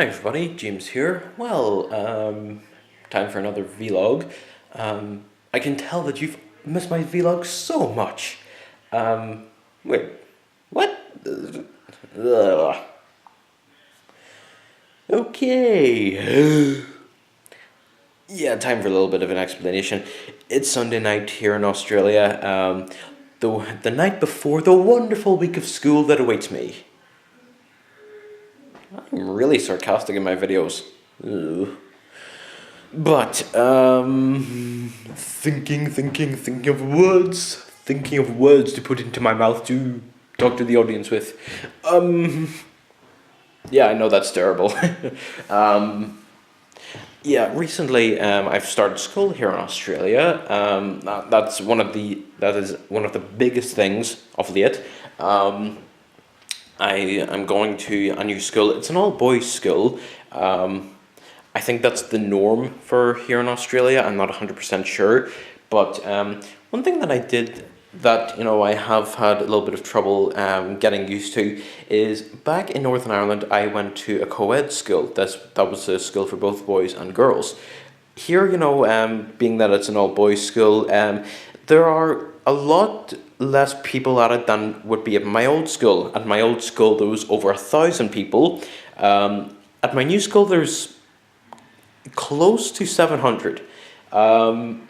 Hi everybody, James here. Time for another vlog. I can tell that you've missed my vlog so much. Um, Wait, what? Ugh. Okay. Yeah, time for a little bit of an explanation. It's Sunday night here in Australia. The night before the wonderful week of school that awaits me. I'm really sarcastic in my videos. Ugh. But thinking of words to put into my mouth to talk to the audience with. Yeah, I know that's terrible. um, yeah, recently I've started school here in Australia. That is one of the biggest things of late. Um, I am going to a new school. It's an all boys school. Um, I think that's the norm for here in Australia. I'm not 100% sure. But one thing that I did that I have had a little bit of trouble getting used to is back in Northern Ireland. I went to a co-ed school. That was a school for both boys and girls. Here, being that it's an all boys school, there are a lot less people at it than would be at my old school. At my old school, there was over 1,000 people. At my new school, there's close to 700. Um,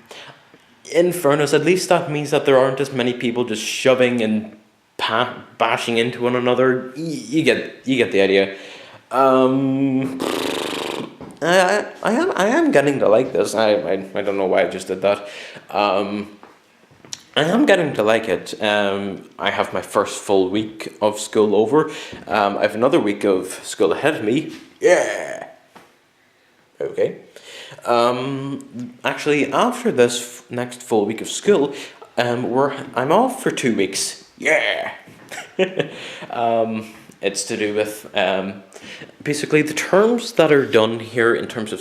in fairness, at least that means that there aren't as many people just shoving and bashing into one another. You get the idea. Um, I am getting to like this. I don't know why I just did that. Um, I am getting to like it. I have my first full week of school over. I have another week of school ahead of me. Yeah. Okay. Actually, after this next full week of school, I'm off for 2 weeks. Yeah. It's to do with basically the terms that are done here in terms of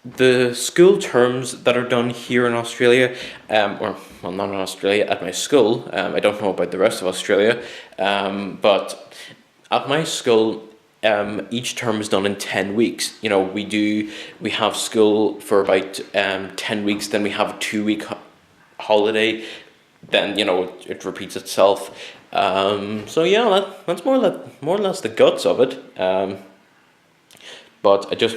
the school terms that are done here in Australia, or well, not in Australia, at my school. I don't know about the rest of Australia, but at my school, each term is done in 10 weeks. We have school for about 10 weeks, then we have a 2 week holiday, then it repeats itself. So yeah, that's more or less the guts of it. But I just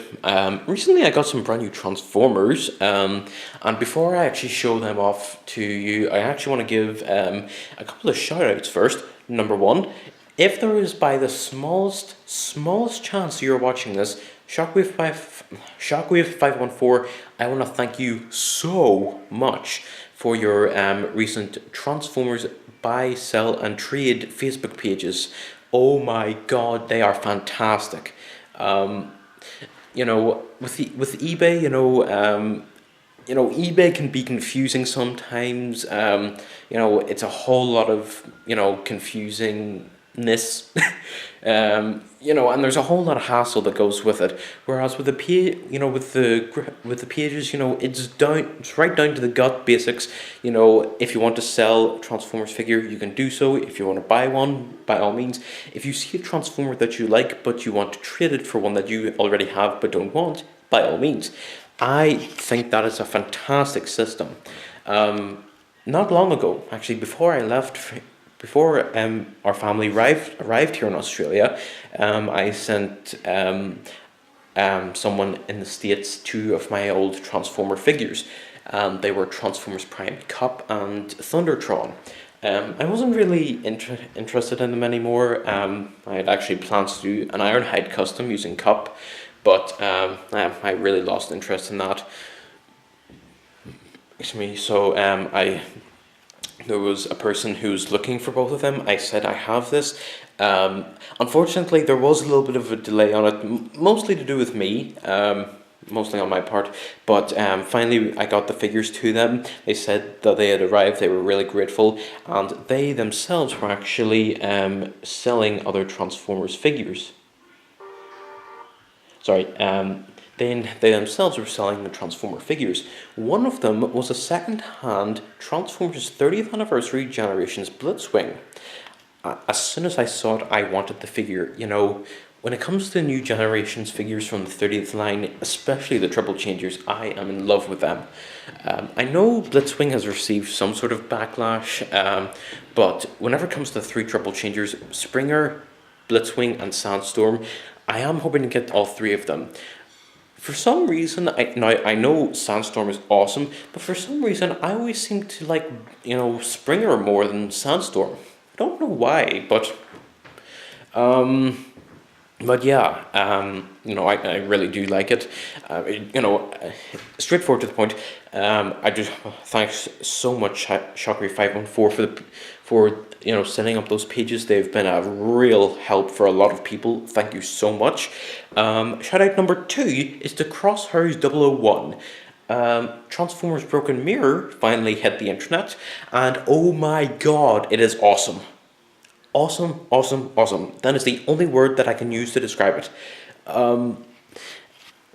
recently I got some brand new Transformers, and before I actually show them off to you, I actually want to give a couple of shout outs first. Number one, if there is by the smallest chance you're watching this, Shockwave 514, I want to thank you so much for your recent Transformers buy, sell, and trade Facebook pages. Oh my God, they are fantastic. Um, with eBay, eBay can be confusing sometimes. It's a whole lot of confusingness. And there's a whole lot of hassle that goes with it. Whereas with the with the pages, it's right down to the gut basics. If you want to sell a Transformers figure, you can do so. If you want to buy one, by all means. If you see a Transformer that you like, but you want to trade it for one that you already have but don't want, by all means. I think that is a fantastic system. Not long ago, actually, before our family arrived here in Australia, I sent someone in the States two of my old Transformer figures. They were Transformers Prime Cup and Thundertron. I wasn't really interested in them anymore. I had actually plans to do an Ironhide custom using Cup, but I really lost interest in that. Excuse me. So there was a person who was looking for both of them. I said I have this. Unfortunately, there was a little bit of a delay on it, mostly to do with me, mostly on my part. But finally, I got the figures to them. They said that they had arrived. They were really grateful, and they themselves were actually selling other Transformers figures. Sorry. They themselves were selling the Transformer figures. One of them was a second-hand Transformers 30th Anniversary Generations Blitzwing. As soon as I saw it, I wanted the figure. when it comes to new generations figures from the 30th line, especially the triple changers, I am in love with them. I know Blitzwing has received some sort of backlash, but whenever it comes to the three triple changers, Springer, Blitzwing, and Sandstorm, I am hoping to get all three of them. For some reason, I know Sandstorm is awesome, but for some reason, I always seem to like, Springer more than Sandstorm. I don't know why, um, but yeah, I really do like it. Straightforward to the point. I just thanks so much Shockery 514 for setting up those pages. They've been a real help for a lot of people. Thank you so much. Shout out number 2 is to Crosshairs 001. Transformers Broken Mirror finally hit the internet, and oh my god, it is awesome. Awesome, awesome, awesome. That is the only word that I can use to describe it.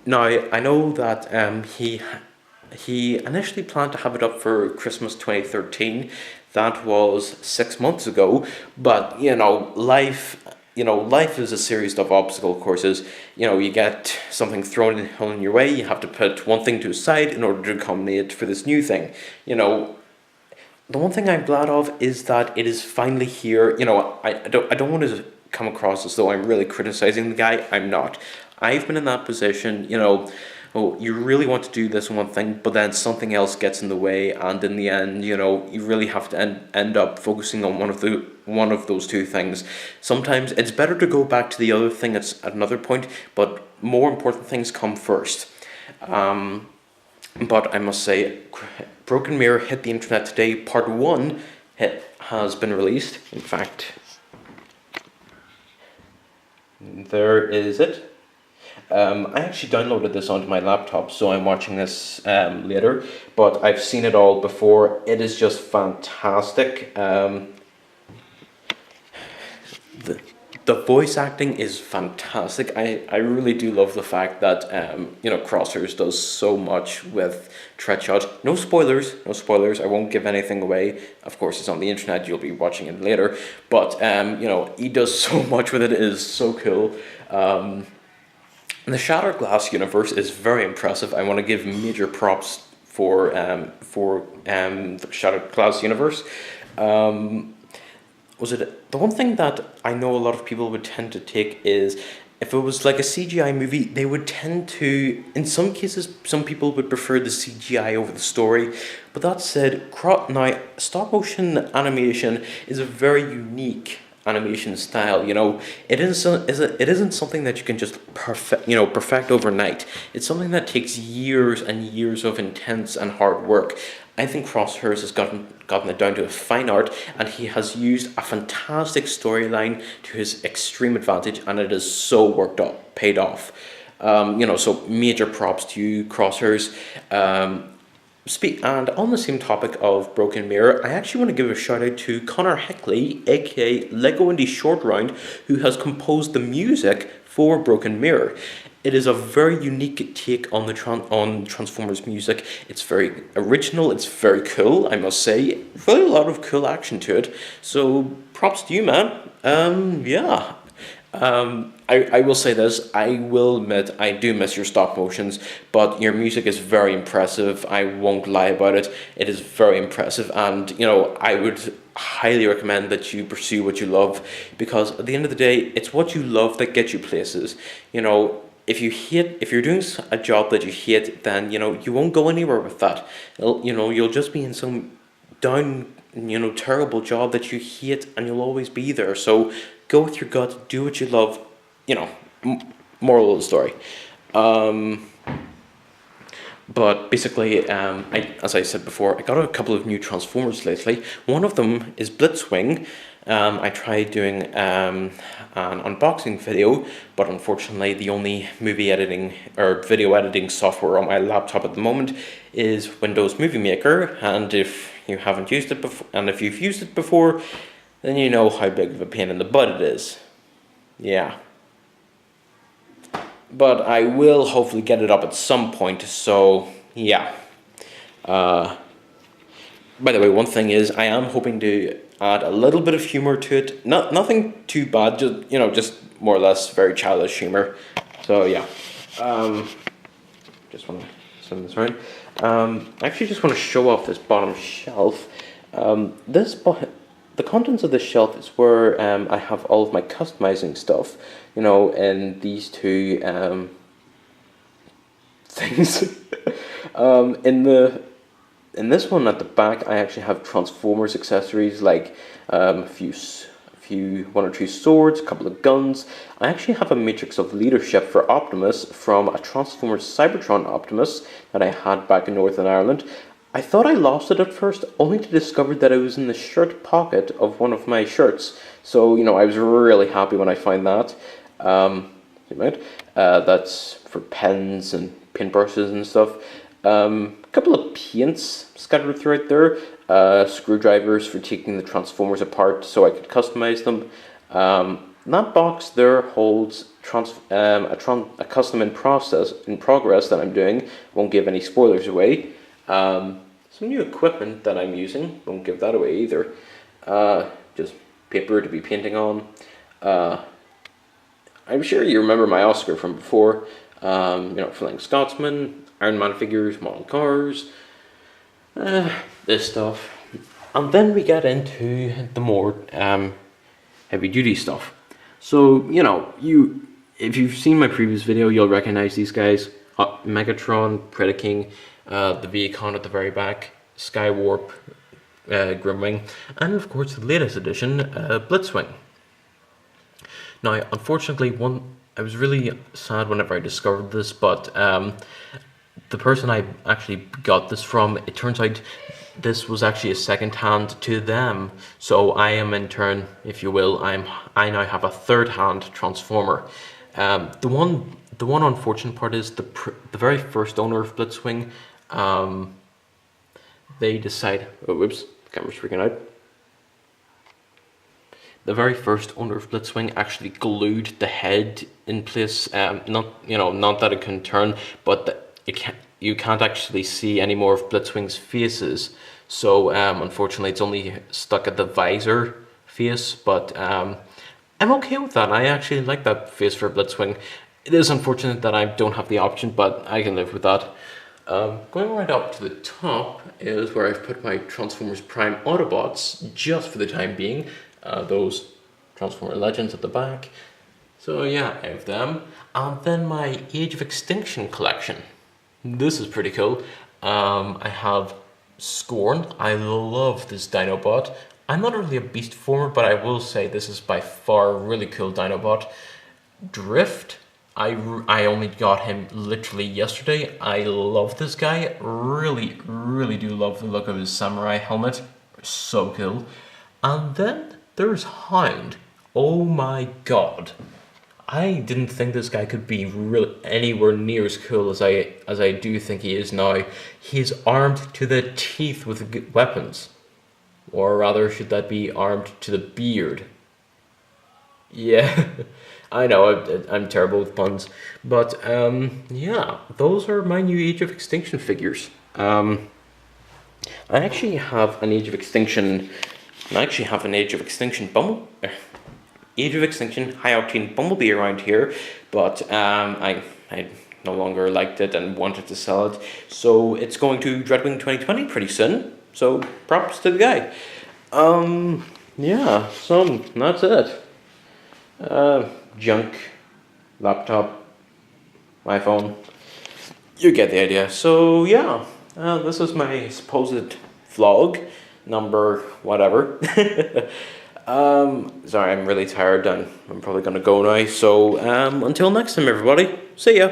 Now, I know that he initially planned to have it up for Christmas 2013. That was 6 months ago. But life is a series of obstacle courses. You get something thrown in your way. You have to put one thing to the side in order to accommodate for this new thing. The one thing I'm glad of is that it is finally here. I don't want to come across as though I'm really criticizing the guy. I'm not. I've been in that position. Oh, you really want to do this one thing, but then something else gets in the way, and in the end, you really have to end up focusing on one of those two things. Sometimes it's better to go back to the other thing at another point, but more important things come first. But I must say, Broken Mirror hit the internet today. Part 1 has been released. In fact, there is it. I actually downloaded this onto my laptop, so I'm watching this later. But I've seen it all before. It is just fantastic. The voice acting is fantastic. I really do love the fact that Crosshairs does so much with Treadshot. No spoilers. I won't give anything away. Of course, it's on the internet. You'll be watching it later. But he does so much with it. It is so cool. The Shattered Glass universe is very impressive. I want to give major props for the Shattered Glass universe. Was it the one thing that I know a lot of people would tend to take is if it was like a CGI movie, they would tend to, in some cases, some people would prefer the CGI over the story. But that said, now stop motion animation is a very unique animation style. It isn't something that you can just perfect overnight. It's something that takes years and years of intense and hard work. I think Crosshairs has gotten it down to a fine art, and he has used a fantastic storyline to his extreme advantage, and it is so paid off. So major props to you, Crosshairs. And on the same topic of Broken Mirror, I actually want to give a shout out to Connor Heckley, aka Lego Indie Short Round, who has composed the music for Broken Mirror. It is a very unique take on on Transformers music. It's very original. It's very cool, I must say. Really a lot of cool action to it. So props to you, man. Yeah. I will say this, I will admit I do miss your stop motions, but your music is very impressive. I won't lie about it. It is very impressive, and I would highly recommend that you pursue what you love, because at the end of the day, it's what you love that gets you places. If you're doing a job that you hate, then you won't go anywhere with that. You'll just be in some down terrible job that you hate, and you'll always be there. So go with your gut, do what you love. Moral of the story. But basically, as I said before, I got a couple of new Transformers lately. One of them is Blitzwing. I tried doing an unboxing video, but unfortunately the only movie editing or video editing software on my laptop at the moment is Windows Movie Maker, and if you haven't used it before, and if you've used it before, then you know how big of a pain in the butt it is. Yeah. But I will hopefully get it up at some point, so yeah. By the way, one thing is I am hoping to add a little bit of humor to it. Nothing too bad, just more or less very childish humor. So yeah, just want to send this around. I actually just want to show off this bottom shelf. The contents of this shelf is where I have all of my customizing stuff. In these two things. In this one at the back, I actually have Transformers accessories like one or two swords, a couple of guns. I actually have a Matrix of Leadership for Optimus from a Transformers Cybertron Optimus that I had back in Northern Ireland. I thought I lost it at first, only to discover that it was in the shirt pocket of one of my shirts. So, I was really happy when I found that. That's for pens and paintbrushes and stuff. A couple of paints scattered throughout there. Screwdrivers for taking the Transformers apart so I could customize them. That box there holds a custom in progress that I'm doing. Won't give any spoilers away. Some new equipment that I'm using. Won't give that away either. Just paper to be painting on. I'm sure you remember my Oscar from before. Flying Scotsman, Iron Man figures, model cars, this stuff. And then we get into the more heavy duty stuff. So, if you've seen my previous video, you'll recognize these guys. Megatron, Predaking, the Vehicon at the very back, Skywarp, Grimwing, and of course the latest edition, Blitzwing. Now, unfortunately, I was really sad whenever I discovered this, but the person I actually got this from, it turns out this was actually a second hand to them. So I am in turn, if you will, I now have a third hand Transformer. The one unfortunate part is the very first owner of Blitzwing, they decide. Oh, whoops! The camera's freaking out. The very first owner of Blitzwing actually glued the head in place. Not that it can turn, but you can't actually see any more of Blitzwing's faces. So unfortunately, it's only stuck at the visor face. But I'm okay with that. I actually like that face for Blitzwing. It is unfortunate that I don't have the option, but I can live with that. Going right up to the top is where I've put my Transformers Prime Autobots, just for the time being. Those Transformer Legends at the back. So yeah, I have them. And then my Age of Extinction collection. This is pretty cool. I have Scorn. I love this Dinobot. I'm not really a beast former, but I will say this is by far a really cool Dinobot. Drift. I only got him literally yesterday. I love this guy. Really, really do love the look of his samurai helmet. So cool. And then there's Hound. Oh my god. I didn't think this guy could be anywhere near as cool as I do think he is now. He's armed to the teeth with weapons. Or rather, should that be armed to the beard? Yeah, I know, I'm terrible with puns. But, yeah, those are my new Age of Extinction figures. I actually have an Age of Extinction... Age of Extinction High Octane Bumblebee around here, but I no longer liked it and wanted to sell it, so it's going to Dreadwing 2020 pretty soon. So props to the guy. Yeah, so that's it. Junk, laptop, iPhone. You get the idea. So yeah, this is my supposed vlog number whatever. Sorry, I'm really tired and I'm probably gonna go now. So until next time, everybody. See ya.